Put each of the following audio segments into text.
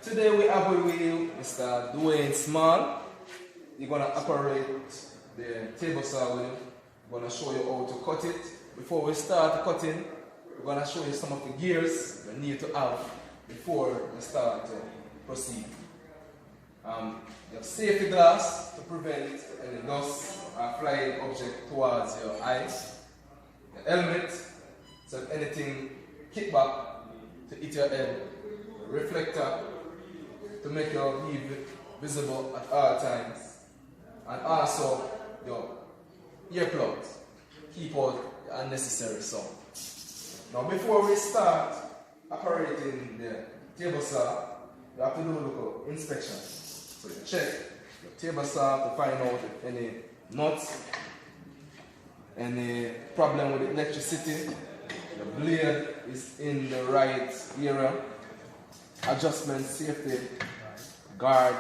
Today we have with you Mr. Dwayne Small. You're going to operate the table saw with him. We're going to show you how to cut it. Before we start cutting, we're going to show you some of the gears you need to have before you start to proceed. Your safety glass to prevent any dust or flying object towards your eyes. Your helmet, so if anything kick back to hit your head. Reflector to make your view visible at all times. And also your earplugs. Keep out the unnecessary sound. Now before we start operating the table saw, you have to do a little inspection. So you check your table saw to find out if any nuts, any problem with electricity, the blade is in the right area, adjustment, safety, guard.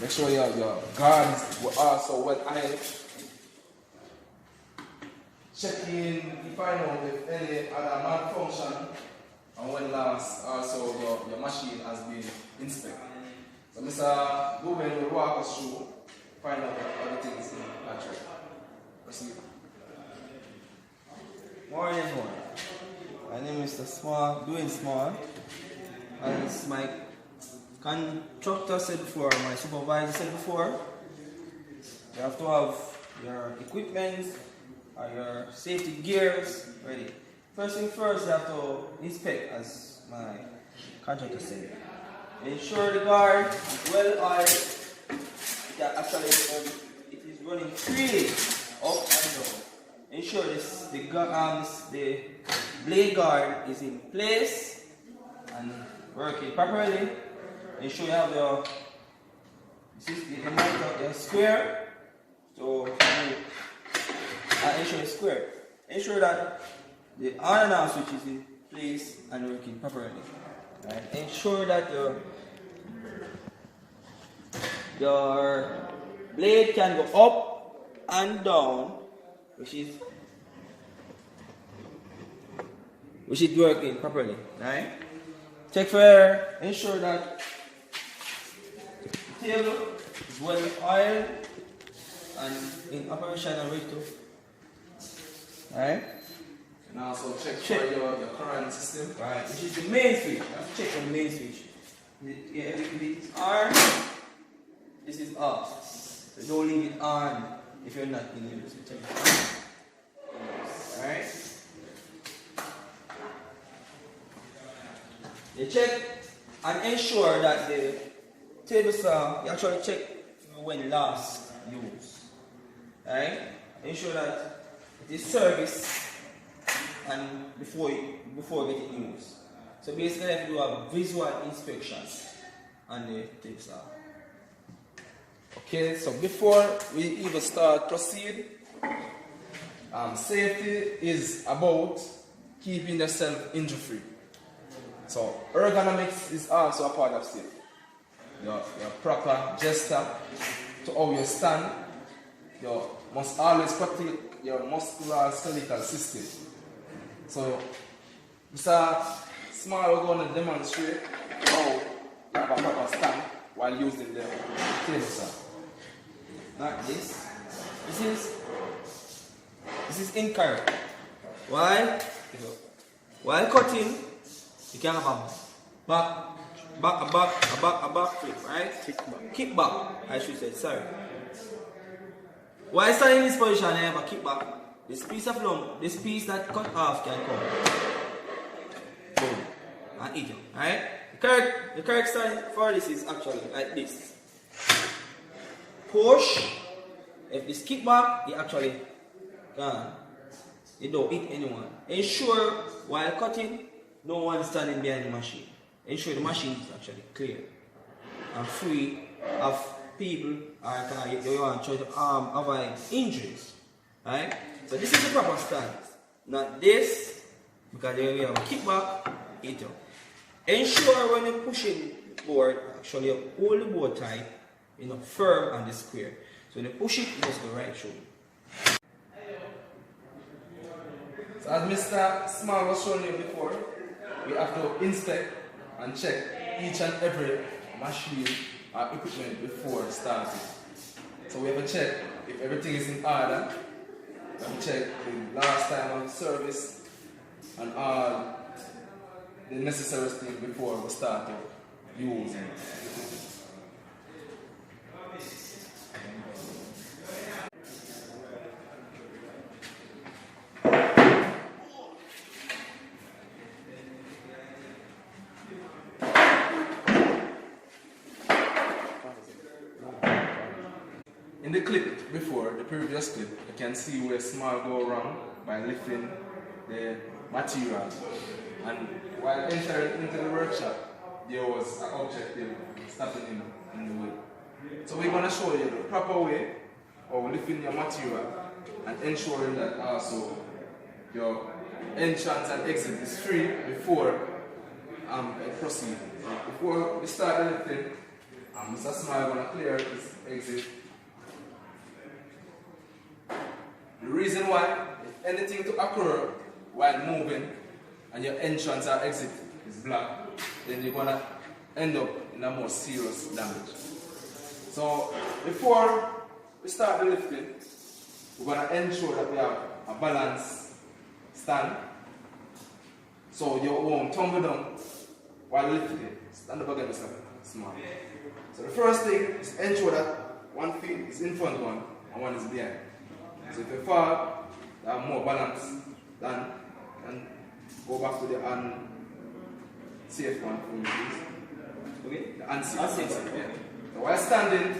Make sure your guards were also well ironed. Check in to find out if any other malfunction, and when last also your machine has been inspected. So Mr. Dwayne will walk us through, find out what other things actually. Proceed. Morning, everyone. My name is Mr. Small, Dwayne Small. As my contractor said before, my supervisor said before, you have to have your equipment or your safety gears ready. First thing first, you have to inspect, as my contractor said. Ensure the guard is well oiled. Actually, it is running freely up and down. Ensure the blade guard is in place and working properly. Ensure you have your square. So ensure it's square. Ensure that the on and off switch is in place and working properly. Right? Ensure that your blade can go up and down, which is working properly, right? Check for ensure that the table is well oiled and in operation and ready to, right? And also check for your current system. Right, which is the main switch. You have to check on the main switch. If it is on, this is off. So don't leave it on if you're not in use. Check it. Alright? You check and ensure that the table saw, you actually check when last used. Alright? Ensure that it is serviced and before getting used. So basically you have to do a visual inspection on the table saw. Okay, so before we even start proceed, safety is about keeping yourself injury free. So ergonomics is also a part of safety. Your proper gesture to how you stand. You must always protect your musculoskeletal system. So Mr. Small is going to demonstrate how you have a proper stand while using the table saw. Not this. This is incorrect. Why? While cutting, you can have a back flip, right? Kick back, I should say, sorry. While standing in this position, I have a kick back. This piece of lump, this piece that cut off can come. Boom. And eat it, right? The correct stand for this is actually like this. Push. If this kick back, you actually can. You don't hit anyone. Ensure while cutting, no one standing behind the machine. Ensure the machine is actually clear and free of people you want to try to avoid injuries. Right? So this is the proper stance. Not this, because you have a kickback, hit up. Ensure when you're pushing the board, actually you hold the board tight, firm on the square. So when you push it, you must go right through. So as Mr. Small was showing you before, we have to inspect and check each and every machine or equipment before starting. So we have to check if everything is in order. We have to check the last time of service and all the necessary things before we start using. In the clip before, the previous clip, you can see where Small go wrong by lifting the material. And while entering into the workshop, there was an objective stopping him in the way. So we're going to show you the proper way of lifting your material and ensuring that also your entrance and exit is free before it proceeds. Before we start the lifting, Mr. Small is going to clear his exit. The reason why, if anything to occur while moving and your entrance or exit is blocked, then you're gonna end up in a more serious damage. So before we start the lifting, we're gonna ensure that we have a balanced stand so you won't tumble down while lifting. Stand up again, Mr. Small. So the first thing is ensure that one foot is in front of one and one is behind. So if you fall, you have more balance than and go back to the unsafe one for me, please. Okay? The unsafe. Yeah. So while standing,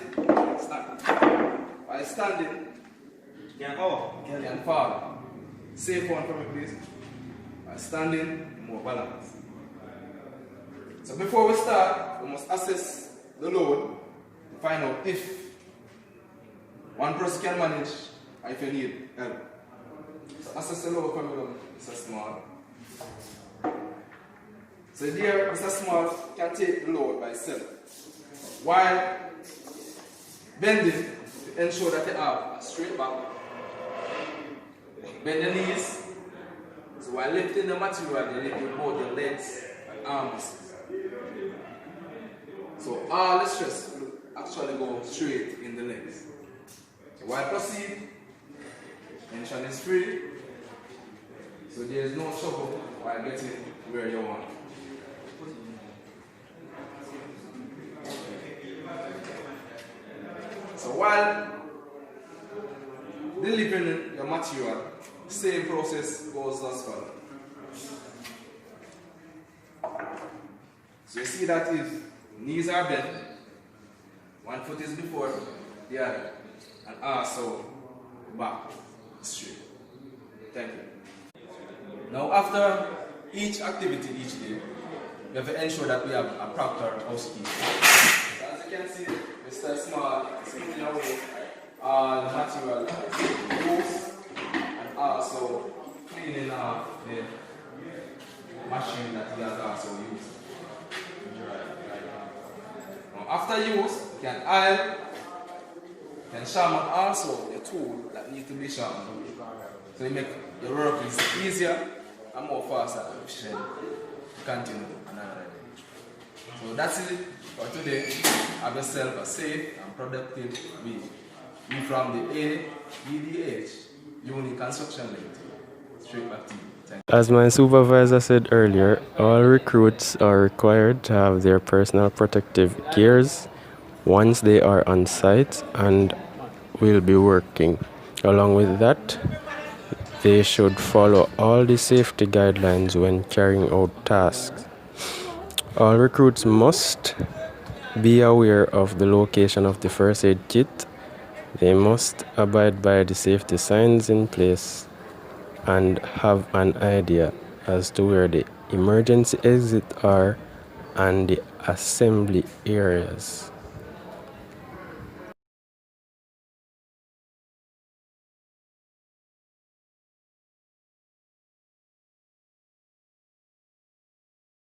you can fall. Safe one for me, please. While standing, more balance. So before we start, we must assess the load to find out if one person can manage or if you need help. So assess the load for me, Mr. Small. So there, Mr. Small can take the load by itself. While bending, to ensure that you have a straight back. Bend the knees. So while lifting the material, you lift both your legs and arms. So all the stress will actually go straight in the legs. So while proceed, tension is free. So there is no trouble while getting where you want. So while delivering your material, same process goes as follows. So you see that if knees are bent, one foot is before the other, and also back straight. Thank you. Now after each activity each day, we have to ensure that we have a proper housekeeping. So as you can see, Mr. Small is putting away all the material loose and also cleaning off the machine that he has also used. Now after use, you can iron, you can sharpen also the tool that needs to be sharpened. So you make your work easier and more faster and efficient to continue another day. So that's it for today. Have yourself a safe and productive week. We from the DB&H Uni Construction Limited. Straight back to you. Thank you. As my supervisor said earlier, all recruits are required to have their personal protective gears once they are on site and will be working. Along with that, they should follow all the safety guidelines when carrying out tasks. All recruits must be aware of the location of the first aid kit. They must abide by the safety signs in place and have an idea as to where the emergency exits are and the assembly areas.